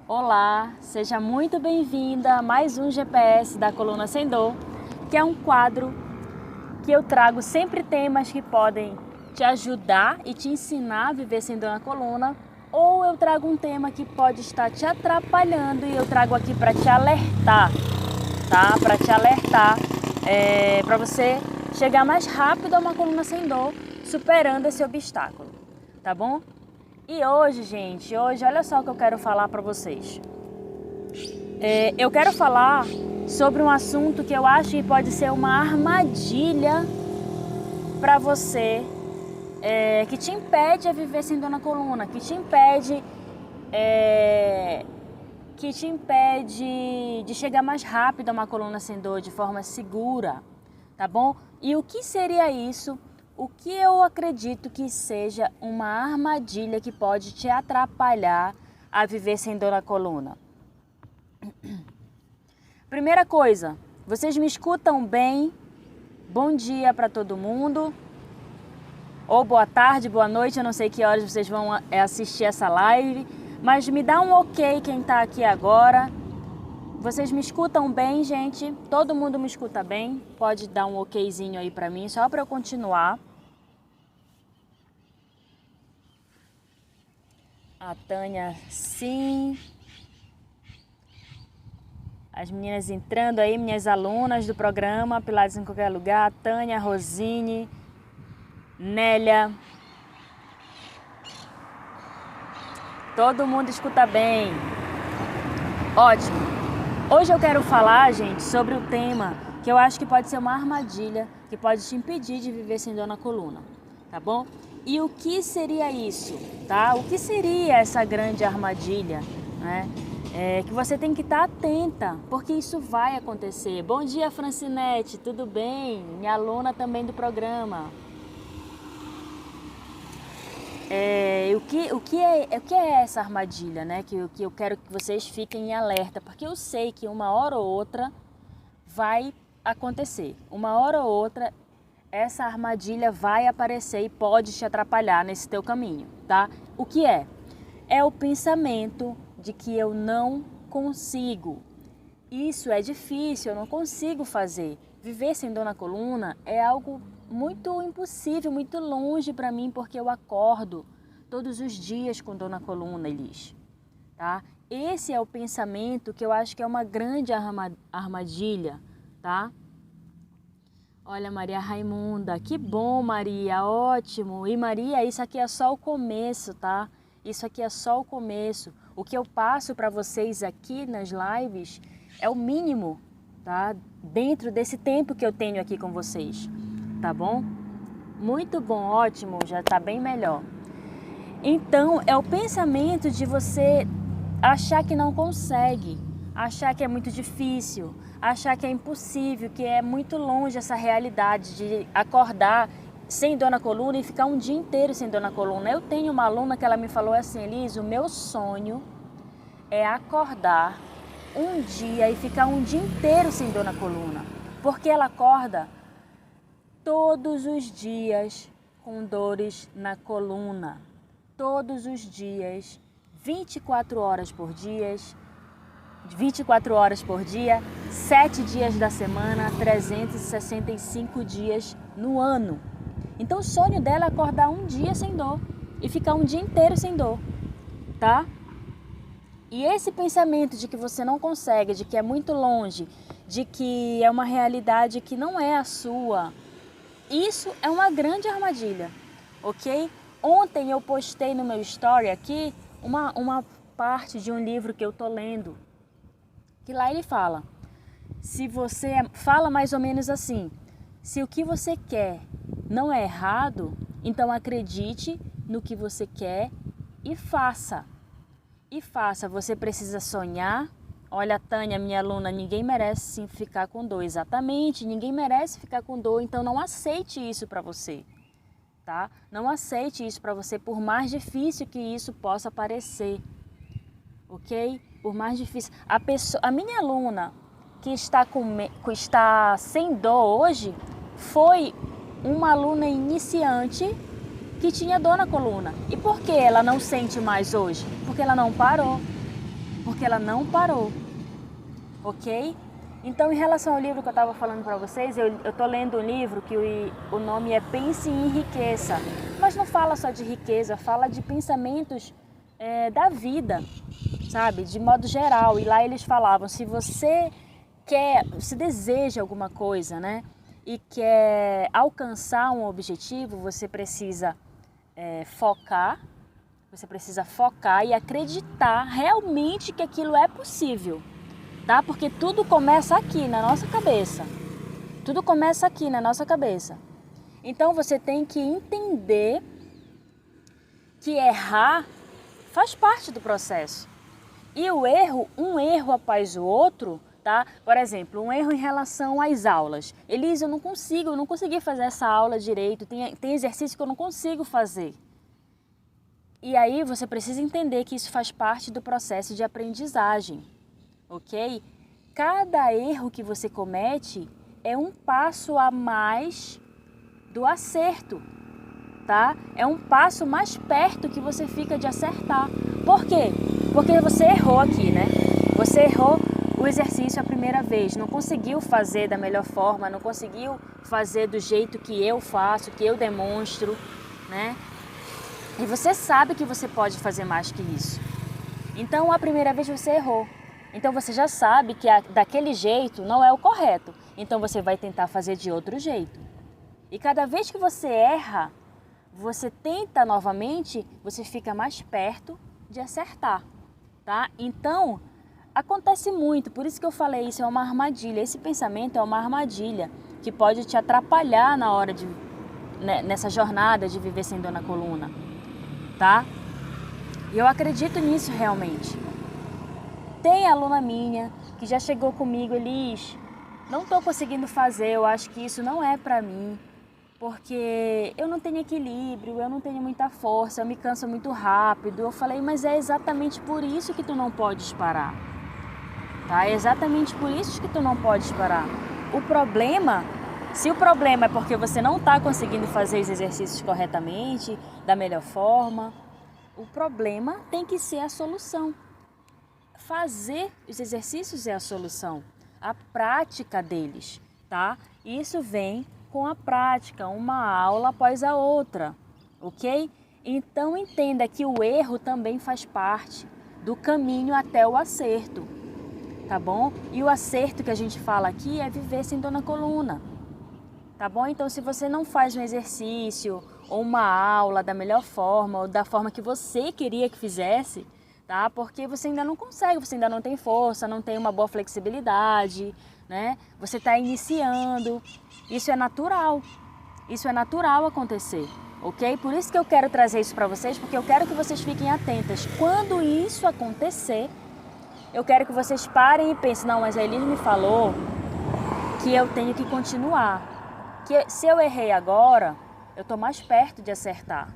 Olá, seja muito bem-vinda a mais um GPS da Coluna Sem Dor, que é um quadro que eu trago sempre temas que podem te ajudar e te ensinar a viver sem dor na coluna, ou eu trago um tema que pode estar te atrapalhando e eu trago aqui para te alertar, tá? Para te alertar, para você chegar mais rápido a uma coluna sem dor, superando esse obstáculo, tá bom? E hoje, gente, olha só o que eu quero falar para vocês. Eu quero falar sobre um assunto que eu acho que pode ser uma armadilha para você, que te impede a viver sem dor na coluna, que te impede de chegar mais rápido a uma coluna sem dor de forma segura, tá bom? E o que seria isso? O que eu acredito que seja uma armadilha que pode te atrapalhar a viver sem dor na coluna? Primeira coisa, vocês me escutam bem? Bom dia para todo mundo. Ou boa tarde, boa noite, eu não sei que horas vocês vão assistir essa live, mas me dá um ok quem está aqui agora. Vocês me escutam bem, gente? Todo mundo me escuta bem? Pode dar um okzinho aí para mim, só para eu continuar. A Tânia, sim. As meninas entrando aí, minhas alunas do programa Pilates em Qualquer Lugar. Tânia, Rosine, Nélia. Todo mundo escuta bem. Ótimo. Hoje eu quero falar, gente, sobre o tema que eu acho que pode ser uma armadilha, que pode te impedir de viver sem dor na coluna, tá bom? E o que seria isso, tá? O que seria essa grande armadilha, né? Que você tem que estar atenta, porque isso vai acontecer. Bom dia, Francinete, tudo bem? Minha aluna também do programa. O que é essa armadilha, né? Que eu quero que vocês fiquem em alerta, porque eu sei que uma hora ou outra vai acontecer. Uma hora ou outra essa armadilha vai aparecer e pode te atrapalhar nesse teu caminho, tá? O que é? É o pensamento de que eu não consigo. Isso é difícil, eu não consigo fazer. Viver sem dor na coluna é algo muito impossível, muito longe para mim, porque eu acordo todos os dias com dor na coluna, Elis. Tá? Esse é o pensamento que eu acho que é uma grande armadilha, tá? Olha, Maria Raimunda, que bom, Maria, ótimo. E Maria, isso aqui é só o começo, tá? Isso aqui é só o começo. O que eu passo para vocês aqui nas lives é o mínimo, tá? Dentro desse tempo que eu tenho aqui com vocês, tá bom? Muito bom, ótimo, já tá bem melhor. Então, é o pensamento de você achar que não consegue, achar que é muito difícil, achar que é impossível, que é muito longe essa realidade de acordar sem dor na coluna e ficar um dia inteiro sem dor na coluna. Eu tenho uma aluna que ela me falou assim, Elis, o meu sonho é acordar um dia e ficar um dia inteiro sem dor na coluna, porque ela acorda todos os dias com dores na coluna, todos os dias, 24 horas por dia, 7 dias da semana, 365 dias no ano. Então o sonho dela é acordar um dia sem dor e ficar um dia inteiro sem dor, tá? E esse pensamento de que você não consegue, de que é muito longe, de que é uma realidade que não é a sua, isso é uma grande armadilha, ok? Ontem eu postei no meu story aqui uma parte de um livro que eu tô lendo, que lá ele fala, fala mais ou menos assim, se o que você quer não é errado, então acredite no que você quer e faça. E faça, você precisa sonhar. Olha, Tânia, minha aluna, ninguém merece sim ficar com dor. Exatamente, ninguém merece ficar com dor, então não aceite isso para você, tá? Não aceite isso para você, por mais difícil que isso possa parecer, ok? Por mais difícil. A minha aluna que está sem dor hoje foi uma aluna iniciante que tinha dor na coluna. E por que ela não sente mais hoje? Porque ela não parou. porque ela não parou, ok? Então, em relação ao livro que eu estava falando para vocês, eu estou lendo um livro que o nome é Pense e Enriqueça, mas não fala só de riqueza, fala de pensamentos da vida, sabe? De modo geral. E lá eles falavam, se você se deseja alguma coisa, né? E quer alcançar um objetivo, você precisa focar e acreditar realmente que aquilo é possível, tá? Porque tudo começa aqui na nossa cabeça. Tudo começa aqui na nossa cabeça. Então você tem que entender que errar faz parte do processo. E o erro, um erro após o outro, tá? Por exemplo, um erro em relação às aulas. Elisa, eu não consegui fazer essa aula direito, tem exercício que eu não consigo fazer. E aí você precisa entender que isso faz parte do processo de aprendizagem, ok? Cada erro que você comete é um passo a mais do acerto, tá? É um passo mais perto que você fica de acertar. Por quê? Porque você errou aqui, né? Você errou o exercício a primeira vez, não conseguiu fazer da melhor forma, não conseguiu fazer do jeito que eu faço, que eu demonstro, né? E você sabe que você pode fazer mais que isso. Então, a primeira vez você errou. Então, você já sabe que daquele jeito não é o correto. Então, você vai tentar fazer de outro jeito. E cada vez que você erra, você tenta novamente, você fica mais perto de acertar, tá? Então, acontece muito, por isso que eu falei, isso é uma armadilha. Esse pensamento é uma armadilha que pode te atrapalhar na hora nessa jornada de viver sem dor na coluna, tá? E eu acredito nisso realmente. Tem aluna minha que já chegou comigo, Elis, não estou conseguindo fazer, eu acho que isso não é para mim, porque eu não tenho equilíbrio, eu não tenho muita força, eu me canso muito rápido. Eu falei, mas é exatamente por isso que tu não podes parar, tá? É exatamente por isso que tu não podes parar. Se o problema é porque você não está conseguindo fazer os exercícios corretamente, da melhor forma, o problema tem que ser a solução. Fazer os exercícios é a solução, a prática deles, tá? Isso vem com a prática, uma aula após a outra, ok? Então entenda que o erro também faz parte do caminho até o acerto, tá bom? E o acerto que a gente fala aqui é viver sem dor na coluna, tá bom? Então se você não faz um exercício ou uma aula da melhor forma ou da forma que você queria que fizesse, tá? Porque você ainda não consegue, você ainda não tem força, não tem uma boa flexibilidade, né? Você está iniciando, isso é natural acontecer, ok? Por isso que eu quero trazer isso para vocês, porque eu quero que vocês fiquem atentas. Quando isso acontecer, eu quero que vocês parem e pensem, não, mas a Elis me falou que eu tenho que continuar, que se eu errei agora, eu estou mais perto de acertar,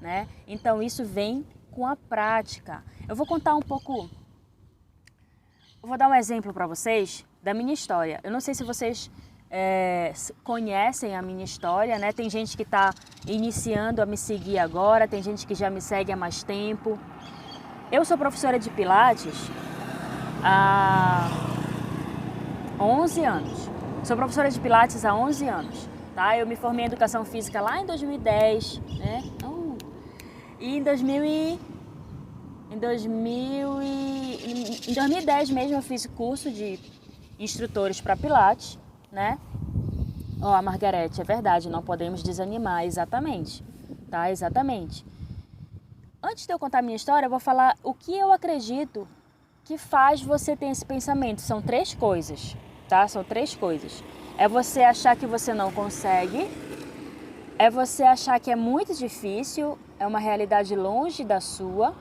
né? Então isso vem com a prática. Eu vou contar um pouco, eu vou dar um exemplo para vocês da minha história. Eu não sei se vocês conhecem a minha história, né? Tem gente que está iniciando a me seguir agora, tem gente que já me segue há mais tempo. Eu sou professora de Pilates há 11 anos. Sou professora de Pilates há 11 anos, tá? Eu me formei em Educação Física lá em 2010, né? E em 2010 mesmo eu fiz curso de instrutores para Pilates, né? Ó, a Margarete, é verdade, não podemos desanimar, exatamente, tá? Exatamente. Antes de eu contar a minha história, eu vou falar o que eu acredito que faz você ter esse pensamento. São 3 coisas, tá? São 3 coisas. É você achar que você não consegue, é você achar que é muito difícil, é uma realidade longe da sua,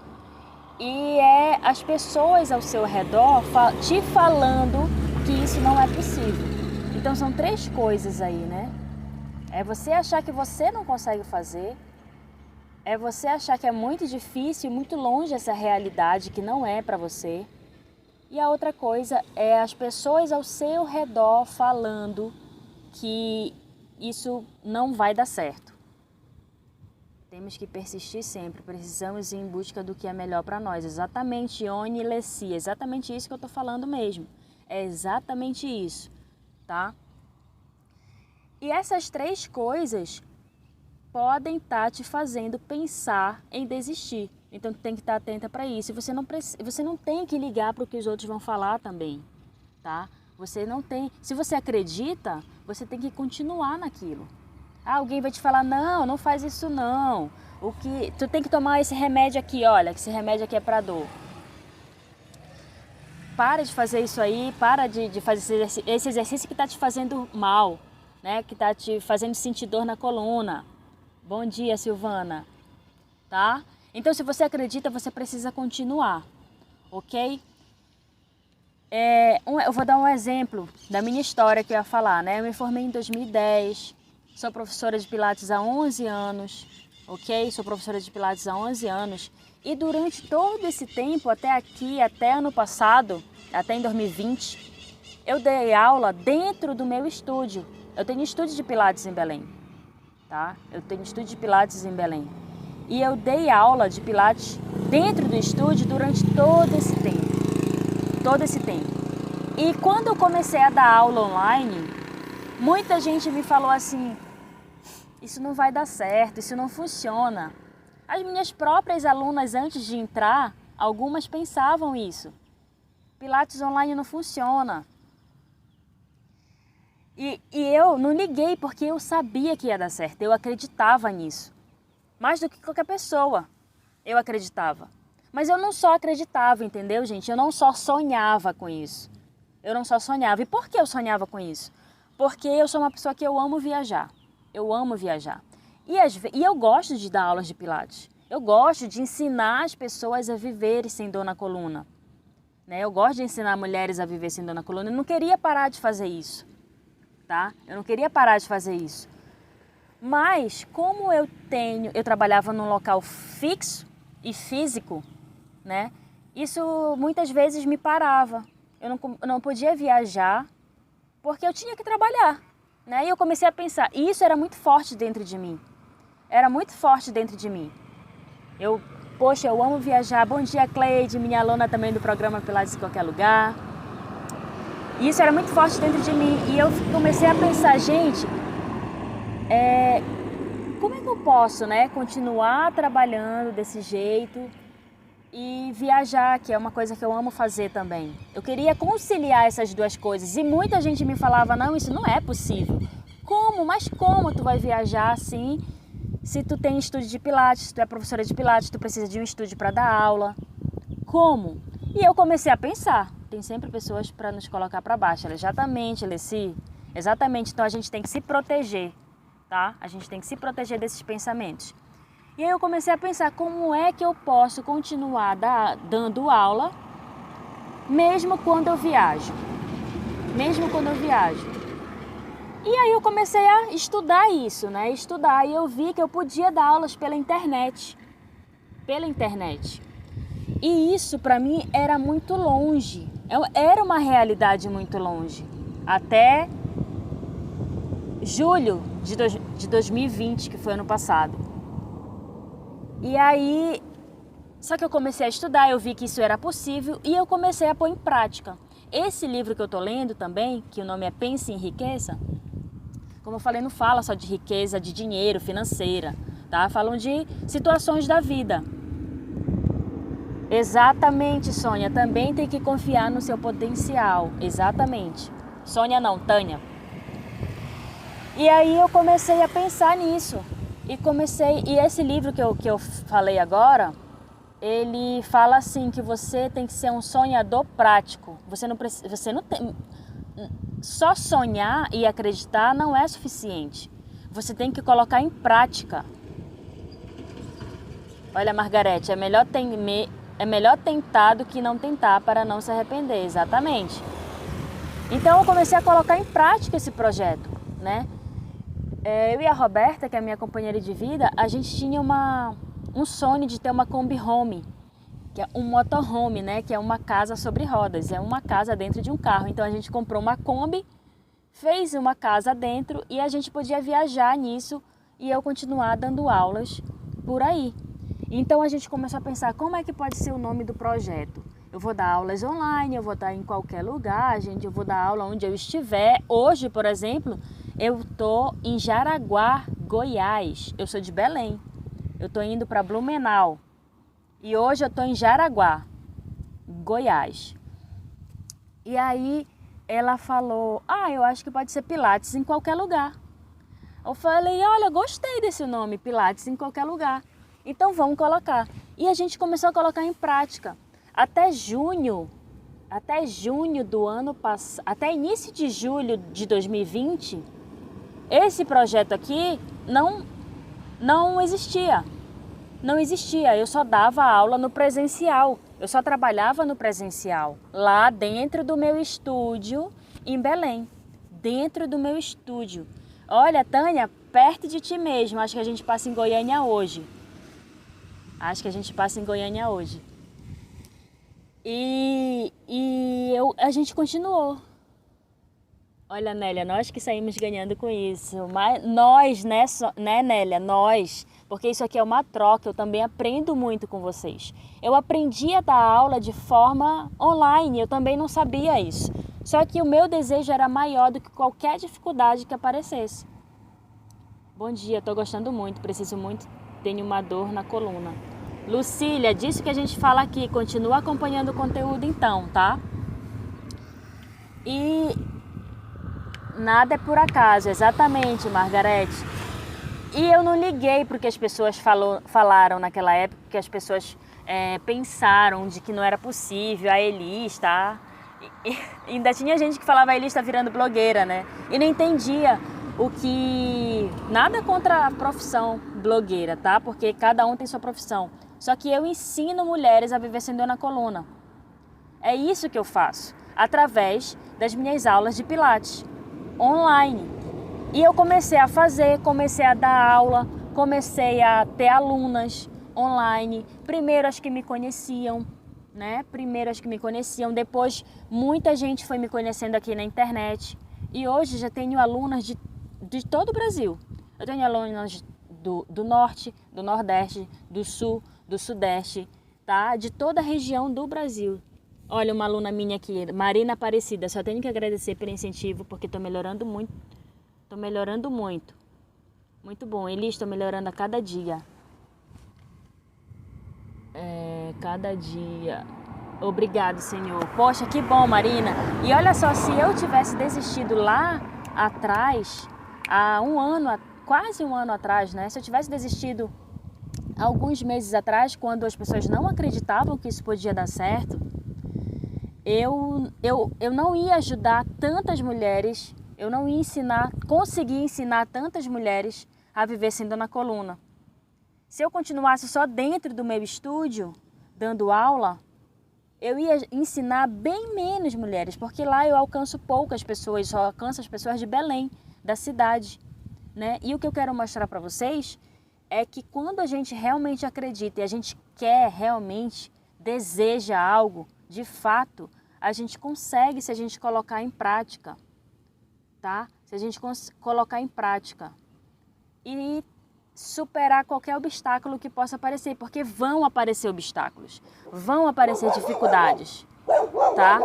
e é as pessoas ao seu redor te falando que isso não é possível. Então são 3 coisas aí, né? É você achar que você não consegue fazer, é você achar que é muito difícil, muito longe essa realidade que não é para você. E a outra coisa é as pessoas ao seu redor falando que isso não vai dar certo. Temos que persistir sempre, precisamos ir em busca do que é melhor para nós. Exatamente, Ione e Leci, exatamente isso que eu estou falando mesmo. É exatamente isso, tá? E essas 3 coisas podem estar te fazendo pensar em desistir. Então, tu tem que estar atenta para isso. E você não tem que ligar para o que os outros vão falar também, tá? Você não tem... Se você acredita, você tem que continuar naquilo. Alguém vai te falar, não faz isso não. Tu tem que tomar esse remédio aqui, olha, que esse remédio aqui é para dor. Para de fazer isso aí, para de fazer esse exercício que está te fazendo mal, né? Que está te fazendo sentir dor na coluna. Bom dia, Silvana. Tá? Então, se você acredita, você precisa continuar, ok? Eu vou dar um exemplo da minha história que eu ia falar, né? Eu me formei em 2010, sou professora de Pilates há 11 anos, ok? Sou professora de Pilates há 11 anos. E durante todo esse tempo, até ano passado, até em 2020, eu dei aula dentro do meu estúdio. Eu tenho estúdio de Pilates em Belém, tá? Eu tenho estúdio de Pilates em Belém. E eu dei aula de Pilates dentro do estúdio durante todo esse tempo. E quando eu comecei a dar aula online, muita gente me falou assim, isso não vai dar certo, isso não funciona. As minhas próprias alunas, antes de entrar, algumas pensavam isso. Pilates online não funciona. E eu não liguei porque eu sabia que ia dar certo, eu acreditava nisso. Mais do que qualquer pessoa, eu acreditava. Mas eu não só acreditava, entendeu, gente? Eu não só sonhava com isso. Eu não só sonhava. E por que eu sonhava com isso? Porque eu sou uma pessoa que eu amo viajar. Eu amo viajar. E eu gosto de dar aulas de Pilates. Eu gosto de ensinar as pessoas a viverem sem dor na coluna. Né? Eu gosto de ensinar mulheres a viver sem dor na coluna. Eu não queria parar de fazer isso. Tá? Eu não queria parar de fazer isso. Mas, como eu trabalhava num local fixo e físico, né? Isso muitas vezes me parava. Eu não podia viajar porque eu tinha que trabalhar, né? E eu comecei a pensar, e isso era muito forte dentro de mim. Era muito forte dentro de mim. Poxa, eu amo viajar. Bom dia, Cleide, minha aluna também do programa Pilates em Qualquer Lugar. E isso era muito forte dentro de mim. E eu comecei a pensar, gente... como é que eu posso, né, continuar trabalhando desse jeito e viajar, que é uma coisa que eu amo fazer também. Eu queria conciliar essas 2 coisas e muita gente me falava, não, isso não é possível. Como? Mas como tu vai viajar assim, se tu tem estúdio de Pilates, se tu é professora de Pilates, tu precisa de um estúdio para dar aula? Como? E eu comecei a pensar, tem sempre pessoas para nos colocar para baixo. Exatamente, Leci, exatamente, então a gente tem que se proteger. Tá? A gente tem que se proteger desses pensamentos. E aí eu comecei a pensar, como é que eu posso continuar dando aula mesmo quando eu viajo? Mesmo quando eu viajo. E aí eu comecei a estudar isso, né? E eu vi que eu podia dar aulas pela internet. Pela internet. E isso para mim era muito longe. Era uma realidade muito longe. Até julho de 2020, que foi ano passado. E aí, só que eu comecei a estudar, eu vi que isso era possível e eu comecei a pôr em prática. Esse livro que eu tô lendo também, que o nome é Pense em Riqueza, como eu falei, não fala só de riqueza, de dinheiro, financeira, tá? Falam de situações da vida. Exatamente, Sônia, também tem que confiar no seu potencial, exatamente. Sônia não, Tânia. E aí eu comecei a pensar nisso. E esse livro que eu falei agora, ele fala assim que você tem que ser um sonhador prático. Você não tem... Só sonhar e acreditar não é suficiente. Você tem que colocar em prática. Olha, Margarete, é melhor tentar do que não tentar para não se arrepender. Exatamente. Então eu comecei a colocar em prática esse projeto, né? Eu e a Roberta, que é a minha companheira de vida, a gente tinha um sonho de ter uma Kombi Home, que é um motorhome, né? Que é uma casa sobre rodas, é uma casa dentro de um carro. Então a gente comprou uma Kombi, fez uma casa dentro e a gente podia viajar nisso e eu continuar dando aulas por aí. Então a gente começou a pensar como é que pode ser o nome do projeto. Eu vou dar aulas online, eu vou estar em qualquer lugar, eu vou dar aula onde eu estiver. Hoje, por exemplo, eu estou em Jaraguá, Goiás. Eu sou de Belém. Eu estou indo para Blumenau. E hoje eu estou em Jaraguá, Goiás. E aí ela falou, eu acho que pode ser Pilates em qualquer lugar. Eu falei, olha, gostei desse nome, Pilates em qualquer lugar. Então vamos colocar. E a gente começou a colocar em prática. Até junho do ano passado, até início de julho de 2020, esse projeto aqui não existia. Não existia, eu só dava aula no presencial, eu só trabalhava no presencial, lá dentro do meu estúdio em Belém, dentro do meu estúdio. Olha, Tânia, perto de ti mesmo, acho que a gente passa em Goiânia hoje. A gente continuou. Olha, Nélia, nós que saímos ganhando com isso, mas nós, né, Nélia, nós, porque isso aqui é uma troca, eu também aprendo muito com vocês. Eu aprendi a dar aula de forma online, eu também não sabia isso. Só que o meu desejo era maior do que qualquer dificuldade que aparecesse. Bom dia, estou gostando muito, preciso muito, tenho uma dor na coluna. Lucília, disso que a gente fala aqui, continua acompanhando o conteúdo então, tá? E nada é por acaso, exatamente, Margarete. E eu não liguei para o que as pessoas falaram naquela época, que as pessoas pensaram de que não era possível, a Elis, tá? E ainda tinha gente que falava a Elis está virando blogueira, né? E não entendia o que... Nada contra a profissão blogueira, tá? Porque cada um tem sua profissão. Só que eu ensino mulheres a viver sem dor na coluna. É isso que eu faço, através das minhas aulas de Pilates, online. E eu comecei a dar aula, comecei a ter alunas online. Primeiro as que me conheciam, né? Depois muita gente foi me conhecendo aqui na internet. E hoje já tenho alunas de todo o Brasil. Eu tenho alunas do Norte, do Nordeste, do Sul, do Sudeste, tá? De toda a região do Brasil. Olha, uma aluna minha aqui, Marina Aparecida, só tenho que agradecer pelo incentivo, porque estou melhorando muito. Muito bom, Elis, estou melhorando a cada dia. Cada dia. Obrigado, Senhor. Poxa, que bom, Marina. E olha só, se eu tivesse desistido lá atrás, há quase um ano atrás, né? Se eu tivesse desistido alguns meses atrás, quando as pessoas não acreditavam que isso podia dar certo, eu não ia ajudar tantas mulheres, eu não ia conseguir ensinar tantas mulheres a viver sem dor na coluna. Se eu continuasse só dentro do meu estúdio, dando aula, eu ia ensinar bem menos mulheres, porque lá eu alcanço poucas pessoas, só alcanço as pessoas de Belém, da cidade, né? E o que eu quero mostrar para vocês é que quando a gente realmente acredita e a gente quer realmente, deseja algo, de fato, a gente consegue se a gente colocar em prática, tá? Se a gente colocar em prática e superar qualquer obstáculo que possa aparecer, porque vão aparecer obstáculos, vão aparecer dificuldades, tá?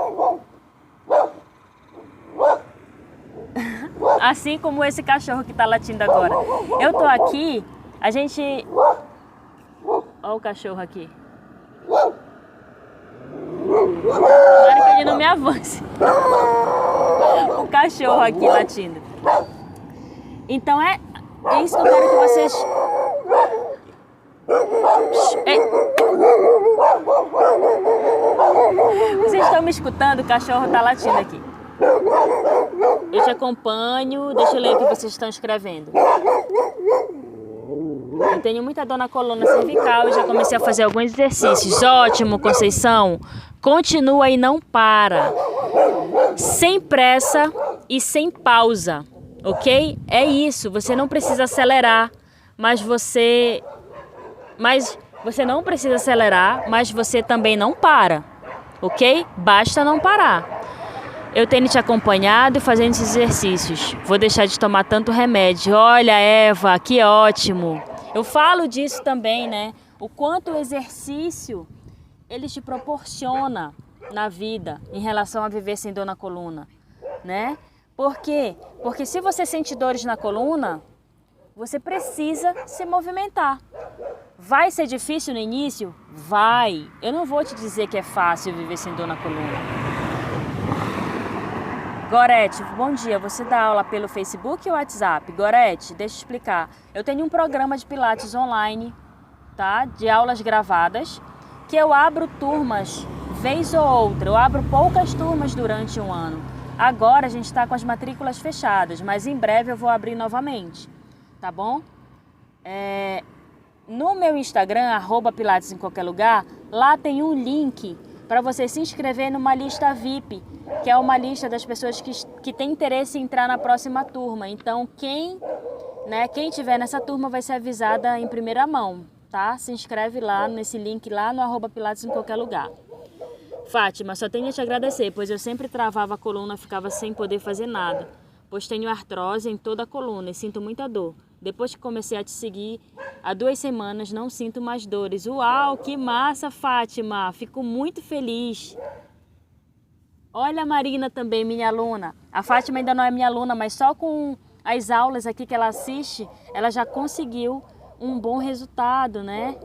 Assim como esse cachorro que tá latindo agora. Eu tô aqui, a gente... Olha o cachorro aqui. Claro que ele não me avance. O cachorro aqui latindo. Então é isso que eu quero que vocês... Vocês estão me escutando? O cachorro tá latindo aqui. Eu te acompanho. Deixa eu ler o que vocês estão escrevendo. Eu tenho muita dor na coluna cervical e já comecei a fazer alguns exercícios. Ótimo, Conceição. Continua e não para. Sem pressa e sem pausa, ok? É isso. Você não precisa acelerar, mas você não precisa acelerar, mas você também não para, ok? Basta não parar. Eu tenho te acompanhado e fazendo esses exercícios. Vou deixar de tomar tanto remédio. Olha, Eva, que ótimo. Eu falo disso também, né? O quanto o exercício ele te proporciona na vida em relação a viver sem dor na coluna, né? Por quê? Porque se você sente dores na coluna, você precisa se movimentar. Vai ser difícil no início? Vai. Eu não vou te dizer que é fácil viver sem dor na coluna. Gorete, bom dia. Você dá aula pelo Facebook ou WhatsApp? Gorete, deixa eu explicar. Eu tenho um programa de Pilates online, tá? De aulas gravadas, que eu abro turmas vez ou outra. Eu abro poucas turmas durante um ano. Agora a gente está com as matrículas fechadas, mas em breve eu vou abrir novamente, tá bom? No meu Instagram, @Pilates em qualquer lugar, lá tem um link para você se inscrever numa lista VIP, que é uma lista das pessoas que tem interesse em entrar na próxima turma. Então, quem tiver nessa turma vai ser avisada em primeira mão, tá? Se inscreve lá nesse link lá no @Pilates em qualquer lugar. Fátima, só tenho a te agradecer, pois eu sempre travava a coluna, ficava sem poder fazer nada, pois tenho artrose em toda a coluna e sinto muita dor. Depois que comecei a te seguir, há 2 semanas não sinto mais dores. Uau, que massa, Fátima! Fico muito feliz. Olha a Marina também, minha aluna. A Fátima ainda não é minha aluna, mas só com as aulas aqui que ela assiste, ela já conseguiu um bom resultado, né?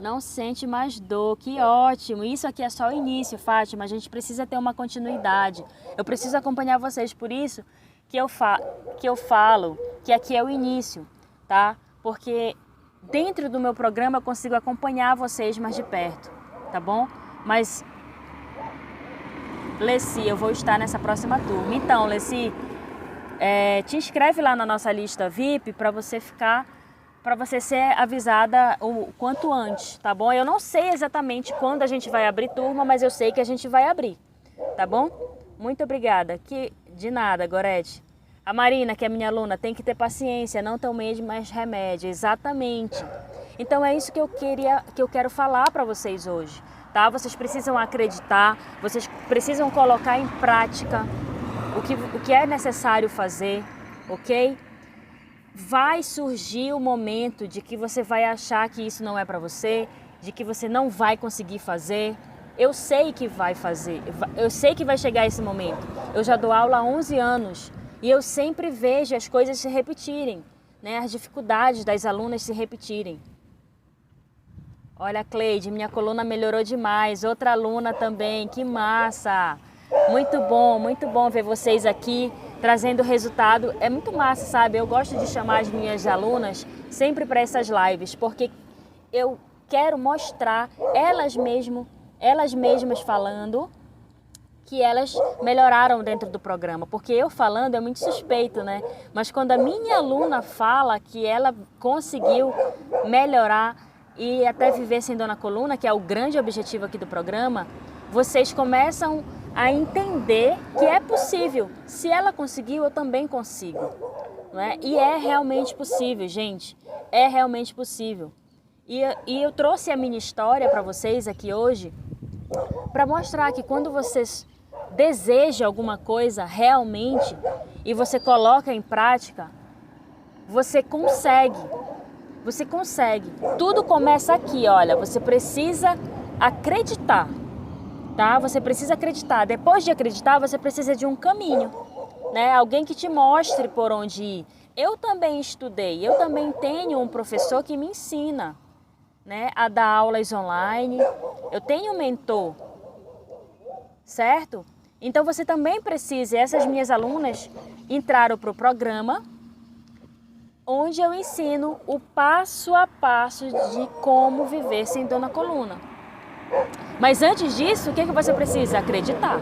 Não sente mais dor, que ótimo. Isso aqui é só o início, Fátima. A gente precisa ter uma continuidade. Eu preciso acompanhar vocês, por isso que eu falo que aqui é o início, tá? Porque dentro do meu programa eu consigo acompanhar vocês mais de perto, tá bom? Mas, Leci, eu vou estar nessa próxima turma. Então, Leci, te inscreve lá na nossa lista VIP para você ser avisada o quanto antes, tá bom? Eu não sei exatamente quando a gente vai abrir turma, mas eu sei que a gente vai abrir, tá bom? Muito obrigada. De nada, Gorete. A Marina, que é minha aluna, tem que ter paciência, não tomei mais remédio. Exatamente. Então é isso que eu quero falar para vocês hoje, tá? Vocês precisam acreditar, vocês precisam colocar em prática o que é necessário fazer, ok? Vai surgir o momento de que você vai achar que isso não é para você, de que você não vai conseguir fazer. Eu sei que vai fazer, eu sei que vai chegar esse momento. Eu já dou aula há 11 anos e eu sempre vejo as coisas se repetirem, né? As dificuldades das alunas se repetirem. Olha, Cleide, minha coluna melhorou demais. Outra aluna também, que massa! Muito bom ver vocês aqui trazendo resultado. É muito massa, sabe? Eu gosto de chamar as minhas alunas sempre para essas lives, porque eu quero mostrar elas mesmas falando que elas melhoraram dentro do programa. Porque eu falando é muito suspeito, né? Mas quando a minha aluna fala que ela conseguiu melhorar e até viver sem dor na coluna, que é o grande objetivo aqui do programa, vocês começam a entender que é possível. Se ela conseguiu, eu também consigo. Não é? E é realmente possível, gente. É realmente possível. E eu trouxe a minha história para vocês aqui hoje para mostrar que quando vocês desejam alguma coisa realmente e você coloca em prática, você consegue. Você consegue. Tudo começa aqui, olha. Você precisa acreditar. Tá? Você precisa acreditar. Depois de acreditar, você precisa de um caminho, né? Alguém que te mostre por onde ir. Eu também estudei, eu também tenho um professor que me ensina, né, a dar aulas online. Eu tenho um mentor, certo? Então você também precisa. Essas minhas alunas entraram para o programa onde eu ensino o passo a passo de como viver sem dor na coluna. Mas antes disso, o que você precisa? Acreditar,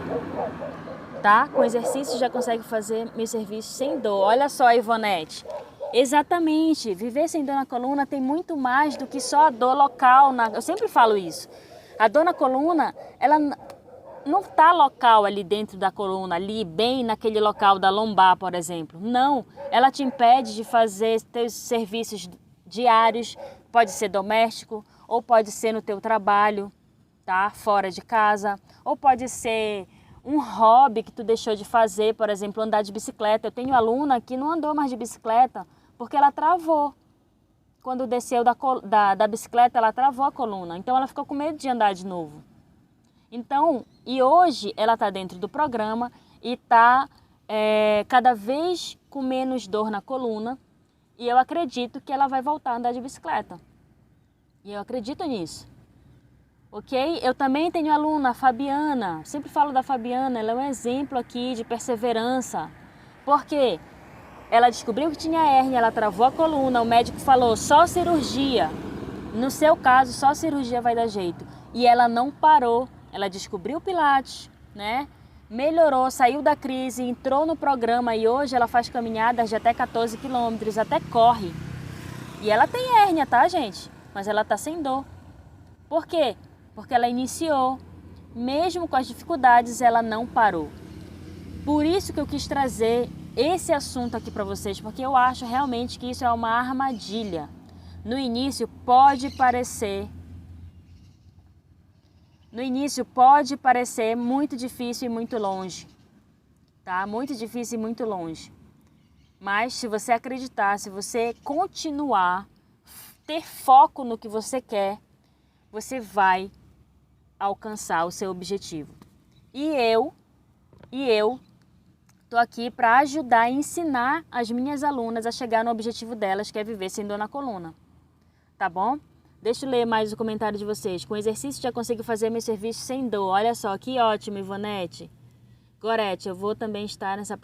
tá? Com exercício já consegue fazer meu serviço sem dor. Olha só, Ivonete. Exatamente, viver sem dor na coluna tem muito mais do que só a dor local. Eu sempre falo isso. A dor na coluna, ela não está local ali dentro da coluna, ali bem naquele local da lombar, por exemplo. Não, ela te impede de fazer teus serviços diários, pode ser doméstico ou pode ser no teu trabalho, tá? Fora de casa, ou pode ser um hobby que tu deixou de fazer, por exemplo, andar de bicicleta. Eu tenho aluna que não andou mais de bicicleta porque ela travou. quando desceu da bicicleta, ela travou a coluna. Então, ela ficou com medo de andar de novo. Então, e hoje ela está dentro do programa e está cada vez com menos dor na coluna. E eu acredito que ela vai voltar a andar de bicicleta. E eu acredito nisso. Ok? Eu também tenho aluna, a Fabiana. Sempre falo da Fabiana, ela é um exemplo aqui de perseverança. Por quê? Ela descobriu que tinha hérnia, ela travou a coluna, o médico falou só cirurgia. No seu caso, só cirurgia vai dar jeito. E ela não parou. Ela descobriu o Pilates, né? Melhorou, saiu da crise, entrou no programa e hoje ela faz caminhadas de até 14 quilômetros, até corre. E ela tem hérnia, tá, gente? Mas ela tá sem dor. Por quê? Porque ela iniciou. Mesmo com as dificuldades, ela não parou. Por isso que eu quis trazer esse assunto aqui para vocês, porque eu acho realmente que isso é uma armadilha. No início pode parecer muito difícil e muito longe, tá? Muito difícil e muito longe. Mas se você acreditar, se você continuar, ter foco no que você quer, você vai alcançar o seu objetivo. E eu tô aqui para ajudar e ensinar as minhas alunas a chegar no objetivo delas, que é viver sem dor na coluna. Tá bom? Deixa eu ler mais o comentário de vocês. Com exercício já consigo fazer meu serviço sem dor. Olha só, que ótimo, Ivonete. Gorete, eu vou também estar nessa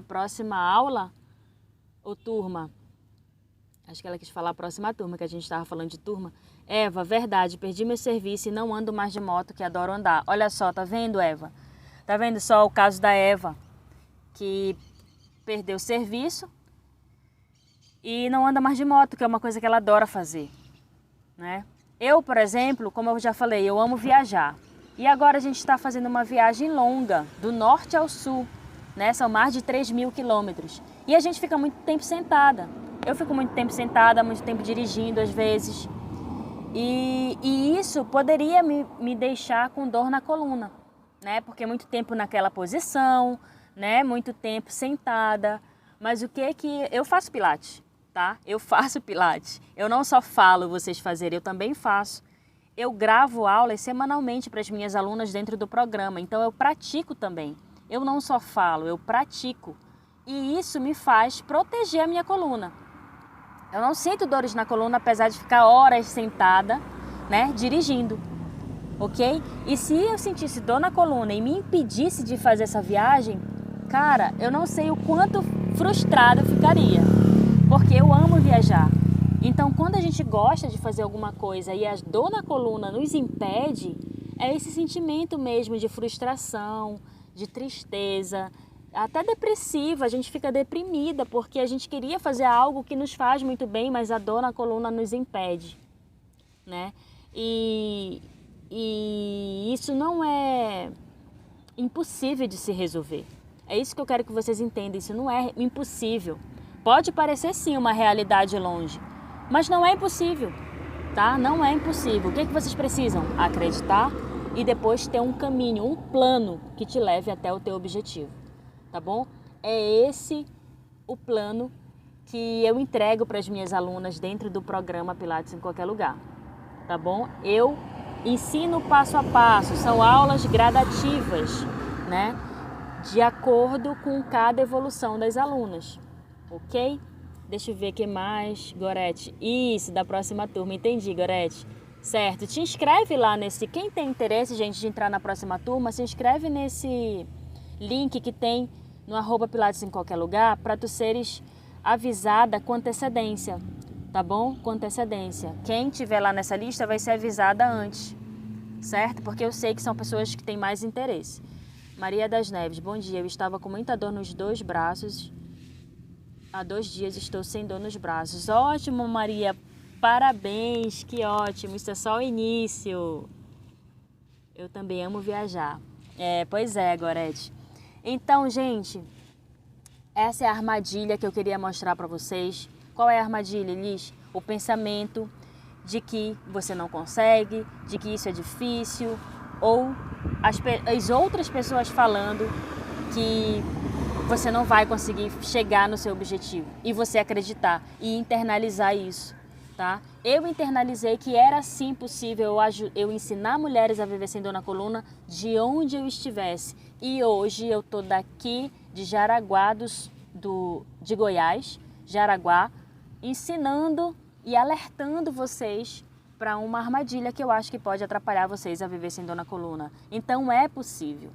próxima aula ou turma. Acho que ela quis falar a próxima turma, que a gente estava falando de turma. Eva, verdade, perdi meu serviço e não ando mais de moto, que adoro andar. Olha só, tá vendo, Eva? Tá vendo só o caso da Eva, que perdeu o serviço e não anda mais de moto, que é uma coisa que ela adora fazer, né? Eu, por exemplo, como eu já falei, eu amo viajar. E agora a gente está fazendo uma viagem longa, do norte ao sul, né? São mais de 3.000 quilômetros. E a gente fica muito tempo sentada. Eu fico muito tempo sentada, muito tempo dirigindo às vezes. E isso poderia me deixar com dor na coluna, né? Porque muito tempo naquela posição, né? Muito tempo sentada. Mas o que eu faço Pilates, tá? Eu faço Pilates. Eu não só falo vocês fazerem, eu também faço. Eu gravo aulas semanalmente para as minhas alunas dentro do programa, então eu pratico também. Eu não só falo, eu pratico. E isso me faz proteger a minha coluna. Eu não sinto dores na coluna, apesar de ficar horas sentada, né, dirigindo, ok? E se eu sentisse dor na coluna e me impedisse de fazer essa viagem, cara, eu não sei o quanto frustrada eu ficaria, porque eu amo viajar. Então, quando a gente gosta de fazer alguma coisa e a dor na coluna nos impede, é esse sentimento mesmo de frustração, de tristeza, até depressiva. A gente fica deprimida porque a gente queria fazer algo que nos faz muito bem, mas a dor na coluna nos impede, né? E isso não é impossível de se resolver. É isso que eu quero que vocês entendam, isso não é impossível. Pode parecer sim uma realidade longe, mas não é impossível, tá? Não é impossível. O que vocês precisam? Acreditar e depois ter um caminho, um plano que te leve até o teu objetivo, tá bom? É esse o plano que eu entrego para as minhas alunas dentro do programa Pilates em Qualquer Lugar, tá bom? Eu ensino passo a passo, são aulas gradativas, né? De acordo com cada evolução das alunas, ok? Deixa eu ver o que mais, Gorete. Isso, da próxima turma. Entendi, Gorete. Certo. Te inscreve lá nesse... Quem tem interesse, gente, de entrar na próxima turma, se inscreve nesse link que tem no @Pilates em Qualquer Lugar para tu seres avisada com antecedência, tá bom? Com antecedência. Quem tiver lá nessa lista vai ser avisada antes, certo? Porque eu sei que são pessoas que têm mais interesse. Maria das Neves, bom dia. Eu estava com muita dor nos 2 braços. Há 2 dias estou sem dor nos braços. Ótimo, Maria. Parabéns, que ótimo. Isso é só o início. Eu também amo viajar. Pois é, Gorete. Então, gente, essa é a armadilha que eu queria mostrar para vocês. Qual é a armadilha, Elis? O pensamento de que você não consegue, de que isso é difícil, ou as outras pessoas falando que você não vai conseguir chegar no seu objetivo. E você acreditar e internalizar isso, tá? Eu internalizei que era sim possível eu ensinar mulheres a viver sem dor na coluna de onde eu estivesse. E hoje eu tô daqui de Jaraguá de Goiás, Jaraguá, ensinando e alertando vocês para uma armadilha que eu acho que pode atrapalhar vocês a viver sem dor na coluna. Então é possível,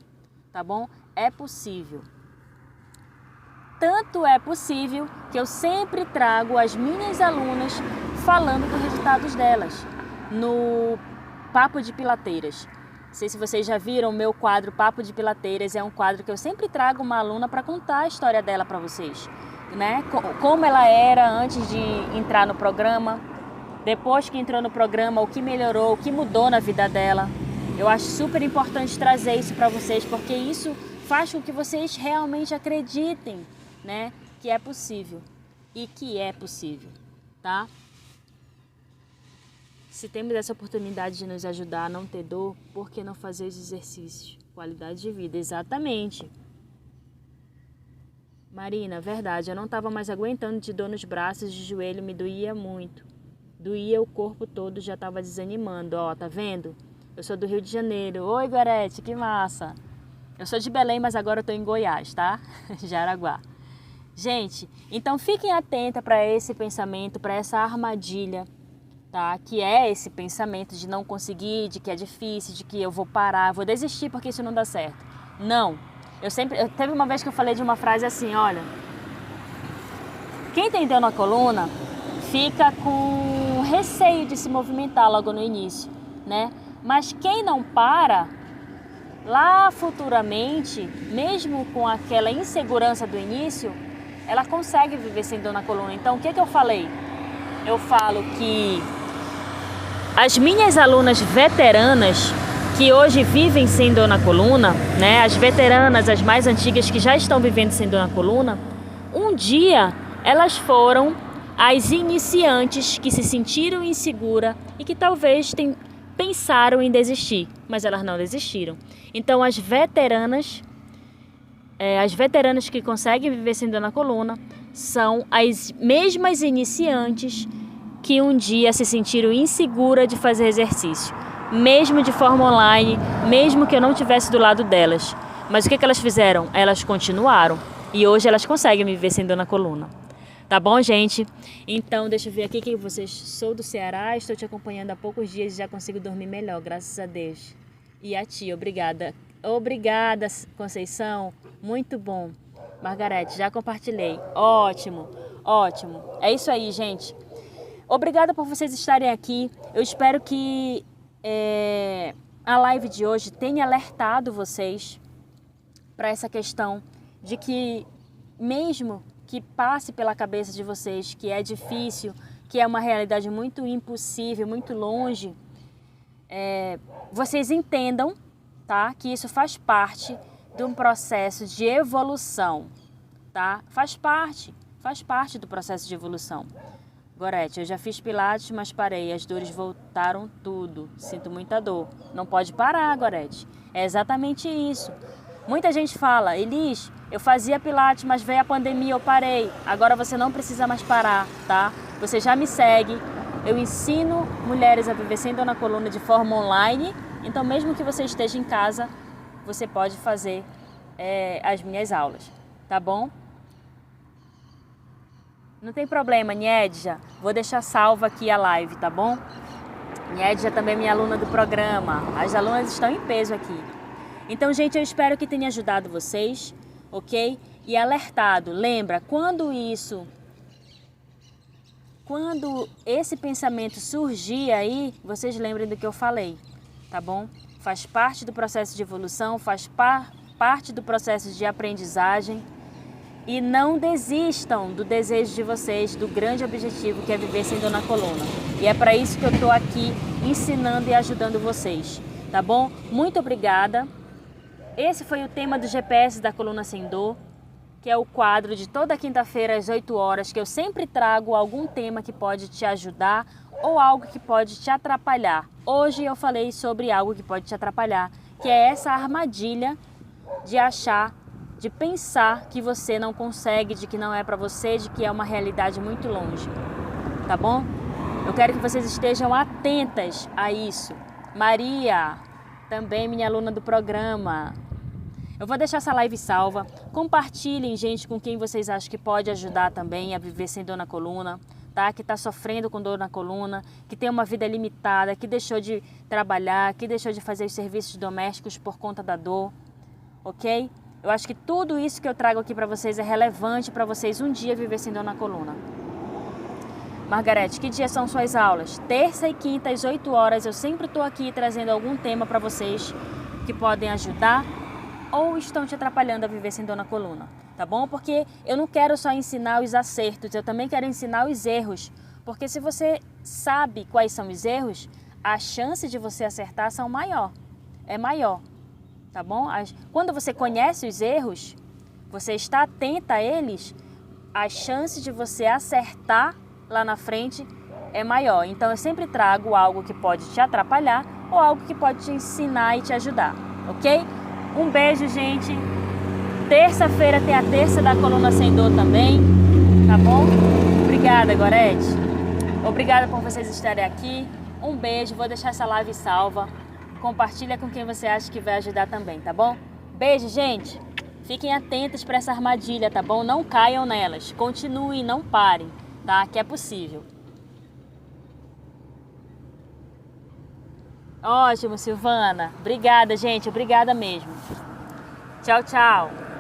tá bom? É possível. Tanto é possível que eu sempre trago as minhas alunas falando dos resultados delas no Papo de Pilateiras. Não sei se vocês já viram o meu quadro Papo de Pilateiras, é um quadro que eu sempre trago uma aluna para contar a história dela para vocês, né? Como ela era antes de entrar no programa, depois que entrou no programa, o que melhorou, o que mudou na vida dela. Eu acho super importante trazer isso para vocês, porque isso faz com que vocês realmente acreditem, né, que é possível e que é possível, tá? Se temos essa oportunidade de nos ajudar a não ter dor, por que não fazer os exercícios? Qualidade de vida, exatamente. Marina, verdade, eu não estava mais aguentando de dor nos braços, de joelho me doía muito. Doía o corpo todo, já estava desanimando, ó, tá vendo? Eu sou do Rio de Janeiro. Oi, Gorete, que massa. Eu sou de Belém, mas agora eu tô em Goiás, tá? Jaraguá. Gente, então fiquem atentas para esse pensamento, para essa armadilha, tá? Que é esse pensamento de não conseguir, de que é difícil, de que eu vou parar, vou desistir porque isso não dá certo. Não. Teve uma vez que eu falei de uma frase assim, olha, quem tem dor na coluna fica com receio de se movimentar logo no início, né? Mas quem não para, lá futuramente, mesmo com aquela insegurança do início, ela consegue viver sem dor na coluna. Então, o que eu falei? Eu falo que as minhas alunas veteranas, que hoje vivem sem dor na coluna, né? As veteranas, as mais antigas que já estão vivendo sem dor na coluna, um dia elas foram as iniciantes que se sentiram inseguras e que talvez pensaram em desistir, mas elas não desistiram. Então as veteranas que conseguem viver sem dor na coluna são as mesmas iniciantes que um dia se sentiram inseguras de fazer exercício, mesmo de forma online, mesmo que eu não estivesse do lado delas. Mas o que elas fizeram? Elas continuaram e hoje elas conseguem viver sem dor na coluna. Tá bom, gente? Então, deixa eu ver aqui que vocês... Sou do Ceará, estou te acompanhando há poucos dias e já consigo dormir melhor, graças a Deus. E a ti, obrigada. Obrigada, Conceição. Muito bom. Margarete, já compartilhei. Ótimo, ótimo. É isso aí, gente. Obrigada por vocês estarem aqui. Eu espero que a live de hoje tenha alertado vocês para essa questão de que mesmo que passe pela cabeça de vocês que é difícil, que é uma realidade muito impossível, muito longe, vocês entendam, tá? Que isso faz parte de um processo de evolução, tá? Faz parte do processo de evolução. Gorete, eu já fiz pilates, mas parei, as dores voltaram tudo, sinto muita dor. Não pode parar, Gorete. É exatamente isso. Muita gente fala, Elis, eu fazia pilates, mas veio a pandemia, eu parei. Agora você não precisa mais parar, tá? Você já me segue. Eu ensino mulheres a viver sem dor na coluna de forma online. Então, mesmo que você esteja em casa, você pode fazer as minhas aulas, tá bom? Não tem problema, Niedja. Vou deixar salva aqui a live, tá bom? Niedja também é minha aluna do programa. As alunas estão em peso aqui. Então, gente, eu espero que tenha ajudado vocês, ok? E alertado, lembra, quando esse pensamento surgir aí, vocês lembrem do que eu falei, tá bom? Faz parte do processo de evolução, faz parte do processo de aprendizagem. E não desistam do desejo de vocês, do grande objetivo que é viver sem dor na coluna. E é para isso que eu estou aqui ensinando e ajudando vocês, tá bom? Muito obrigada. Esse foi o tema do GPS da Coluna Sem Dor, que é o quadro de toda quinta-feira às 8 horas, que eu sempre trago algum tema que pode te ajudar ou algo que pode te atrapalhar. Hoje eu falei sobre algo que pode te atrapalhar, que é essa armadilha de achar de pensar que você não consegue, de que não é para você, de que é uma realidade muito longe, tá bom? Eu quero que vocês estejam atentas a isso. Maria, também minha aluna do programa. Eu vou deixar essa live salva. Compartilhem, gente, com quem vocês acham que pode ajudar também a viver sem dor na coluna, tá? Que está sofrendo com dor na coluna, que tem uma vida limitada, que deixou de trabalhar, que deixou de fazer os serviços domésticos por conta da dor, ok? Eu acho que tudo isso que eu trago aqui para vocês é relevante para vocês um dia viver sem dor na coluna. Margarete, que dias são suas aulas? Terça e quinta às 8 horas. Eu sempre estou aqui trazendo algum tema para vocês que podem ajudar ou estão te atrapalhando a viver sem dor na coluna, tá bom? Porque eu não quero só ensinar os acertos, eu também quero ensinar os erros. Porque se você sabe quais são os erros, a chance de você acertar é maior, tá bom? Quando você conhece os erros, você está atenta a eles, a chance de você acertar lá na frente é maior. Então eu sempre trago algo que pode te atrapalhar ou algo que pode te ensinar e te ajudar, ok? Um beijo, gente. Terça-feira tem a terça da coluna sem dor também, tá bom? Obrigada, Gorete. Obrigada por vocês estarem aqui. Um beijo, vou deixar essa live salva. Compartilha com quem você acha que vai ajudar também, tá bom? Beijo, gente. Fiquem atentos para essa armadilha, tá bom? Não caiam nelas. Continuem, não parem, tá? Que é possível. Ótimo, Silvana. Obrigada, gente. Obrigada mesmo. Tchau, tchau.